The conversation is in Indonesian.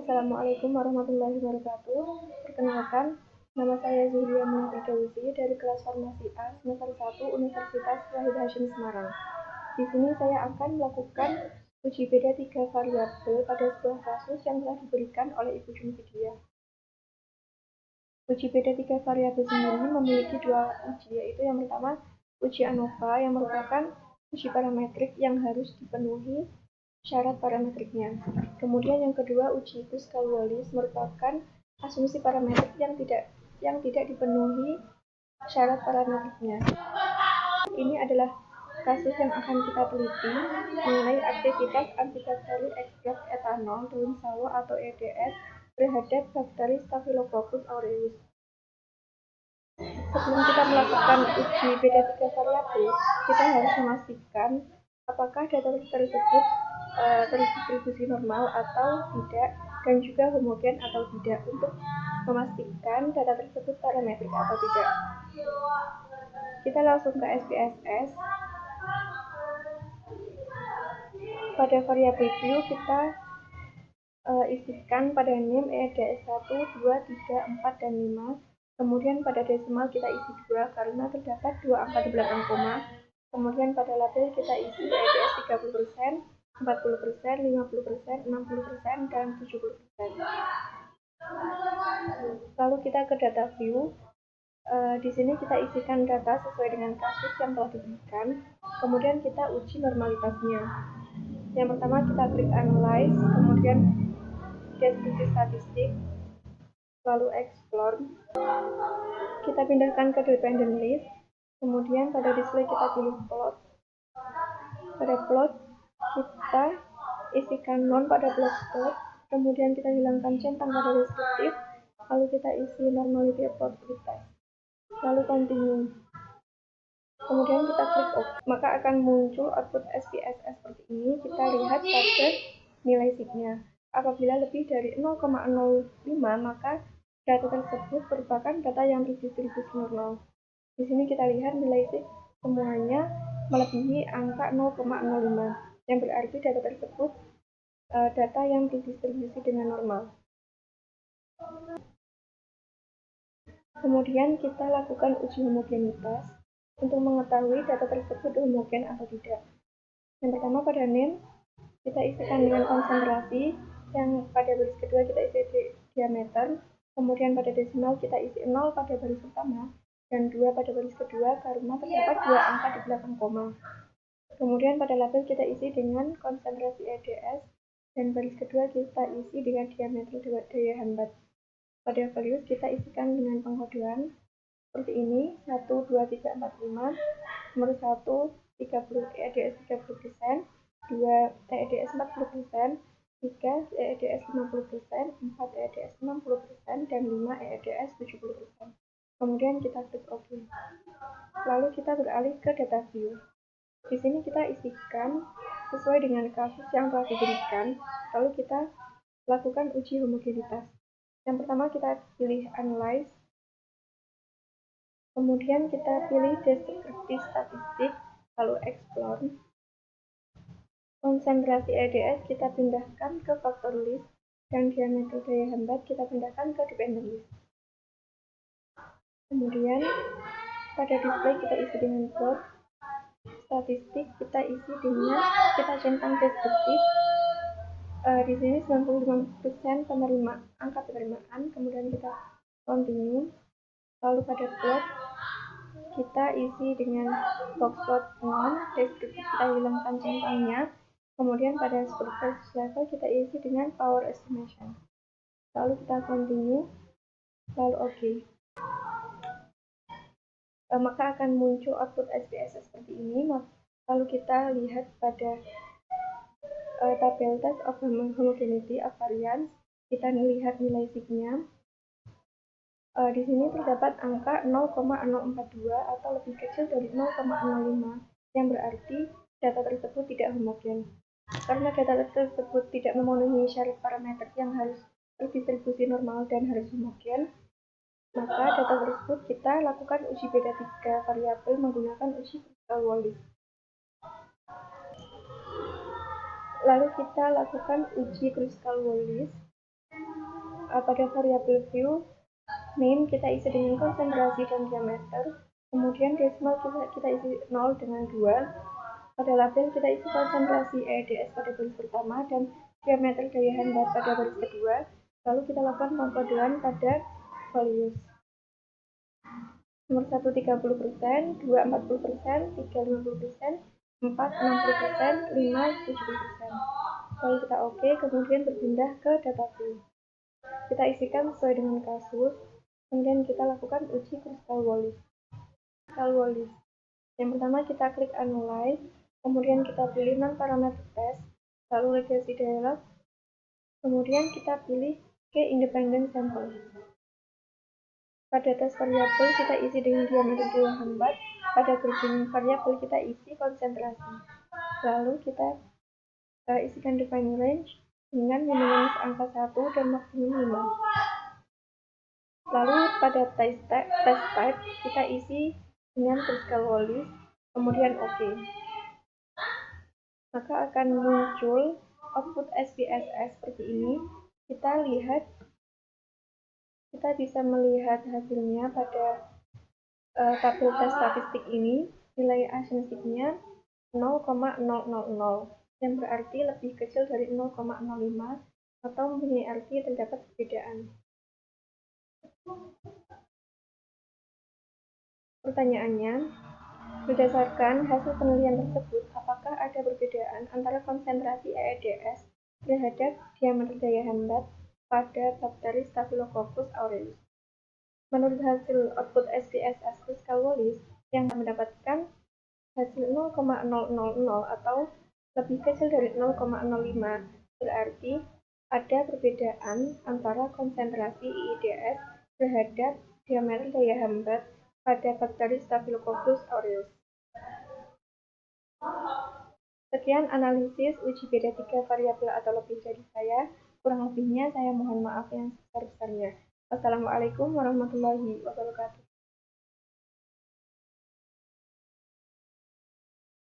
Assalamualaikum warahmatullahi wabarakatuh. Perkenalkan, nama saya Zuhria Munafri Dawisi dari kelas Farmasi A semester 1 Universitas Wahid Hasyim Semarang. Di sini saya akan melakukan uji beda 3 variabel pada sebuah kasus yang telah diberikan oleh Ibu Junividia. Uji beda 3 variabel sendiri memiliki dua uji, yaitu yang pertama uji ANOVA yang merupakan uji parametrik yang harus dipenuhi syarat parametriknya. Kemudian yang kedua uji Kruskal-Wallis merupakan asumsi parametrik yang tidak dipenuhi syarat parametriknya. Ini adalah kasus yang akan kita teliti mengenai aktivitas antibakteri ekstrak etanol daun sawo atau EDS terhadap bakteri Staphylococcus aureus. Sebelum kita melakukan uji beda 3 variabel, kita harus memastikan apakah data tersebut terdistribusi normal atau tidak, dan juga homogen atau tidak, untuk memastikan data tersebut parametrik atau tidak. Kita langsung ke SPSS. Pada variabel Q kita isikan pada name EDS 1, 2, 3, 4, dan 5. Kemudian pada desimal kita isi 2 karena terdapat 2 angka di belakang koma. Kemudian pada label kita isi EDS 30%, 40%, 50%, 60%, dan 70%. Lalu kita ke data view. Di sini kita isikan data sesuai dengan kasus yang telah diberikan. Kemudian kita uji normalitasnya. Yang pertama kita klik analyze, kemudian deskripsi statistik, lalu explore. Kita pindahkan ke dependent list. Kemudian pada display kita pilih plot. Pada plot kita isikan non pada block plot. Kemudian kita hilangkan centang pada deskriptif. Lalu kita isi normality plot retest. Lalu continue. Kemudian kita klik OK. Maka akan muncul output SPSS seperti ini. Kita lihat pada nilai signya. Apabila lebih dari 0,05 maka data tersebut merupakan data yang terdistribusi normal. Di sini kita lihat nilai sig semuanya melebihi angka 0,05, yang berarti data tersebut data yang terdistribusi dengan normal. Kemudian kita lakukan uji homogenitas untuk mengetahui data tersebut homogen atau tidak. Yang pertama pada name kita isikan dengan konsentrasi, yang pada baris kedua kita isi diameter, kemudian pada desimal kita isi 0 pada baris pertama dan 2 pada baris kedua karena terdapat 2 angka di belakang koma. Kemudian pada label kita isi dengan konsentrasi EDS dan baris kedua kita isi dengan diameter daya hambat. Pada values kita isikan dengan pengkodean seperti ini: 1, 2, 3, 4, 5. Nomor 1 30 EDS 30%, 2 EDS 40%, 3 EDS 50%, 4 EDS 60%, dan 5 EDS 70%. Kemudian kita klik OK. Lalu kita beralih ke data view. Di sini kita isikan sesuai dengan kasus yang telah diberikan. Lalu kita lakukan uji homogenitas. Yang pertama kita pilih analyze. Kemudian kita pilih deskripsi statistik, lalu explore. Konsentrasi EDS kita pindahkan ke faktor list, dan diameter daya hambat kita pindahkan ke dependent list. Kemudian pada display kita isi dengan plot. Statistik kita isi dengan kita centang deskriptif. Di sini 95% angka penerimaan. Kemudian kita continue. Lalu pada plot kita isi dengan box plot non, deskriptif kita hilangkan centangnya. Kemudian pada supervised level kita isi dengan power estimation. Lalu kita continue, lalu OK. Maka akan muncul output SPSS seperti ini. Lalu kita lihat pada tabel test of homogeneity of variance. Kita lihat nilai signya. Di sini terdapat angka 0,042 atau lebih kecil dari 0,05, yang berarti data tersebut tidak homogen. Karena data tersebut tidak memenuhi syarat parameter yang harus terdistribusi normal dan harus homogen, maka data tersebut kita lakukan uji beda 3 variabel menggunakan uji Kruskal-Wallis. Lalu kita lakukan uji Kruskal-Wallis. Pada variabel view min kita isi dengan konsentrasi dan diameter, kemudian decimal kita isi 0 dengan 2, pada label kita isi konsentrasi EEDS pada baris pertama dan diameter daya hambat pada baris kedua, lalu kita lakukan pengkodean pada values. Nomor 1 30%, 2 40%, 3 50%, 4 60%, 5 70%. Lalu kita oke, kemudian berpindah ke data view. Kita isikan sesuai dengan kasus, kemudian kita lakukan uji Crystal Wallis. Yang pertama kita klik Analyze, kemudian kita pilih non-parameter test, lalu legasi dialog, kemudian kita pilih Key Independent Sample. Pada tes variabel kita isi dengan diameter daya hambat, pada grouping variabel kita isi konsentrasi. Lalu kita isikan define range dengan minimum angka 1 dan maksimum 5. Lalu pada test type kita isi dengan Crystal Wallis, kemudian OK. Maka akan muncul output SPSS seperti ini. Kita bisa melihat hasilnya pada tabel tes statistik ini. Nilai asensifnya 0,000, yang berarti lebih kecil dari 0,05 atau mempunyai arti terdapat perbedaan. Pertanyaannya, berdasarkan hasil penelitian tersebut, apakah ada perbedaan antara konsentrasi EEDS terhadap diameter daya hambat pada bakteri Staphylococcus aureus? Menurut hasil output SPSS Crystal Wallis yang mendapatkan hasil 0,000 atau lebih kecil dari 0,05, berarti ada perbedaan antara konsentrasi EEDS terhadap diameter daya hambat pada bakteri Staphylococcus aureus. Sekian analisis uji beda 3 variabel atau lebih dari saya. Kurang lebihnya saya mohon maaf yang sebesar-besarnya. Wassalamualaikum warahmatullahi wabarakatuh.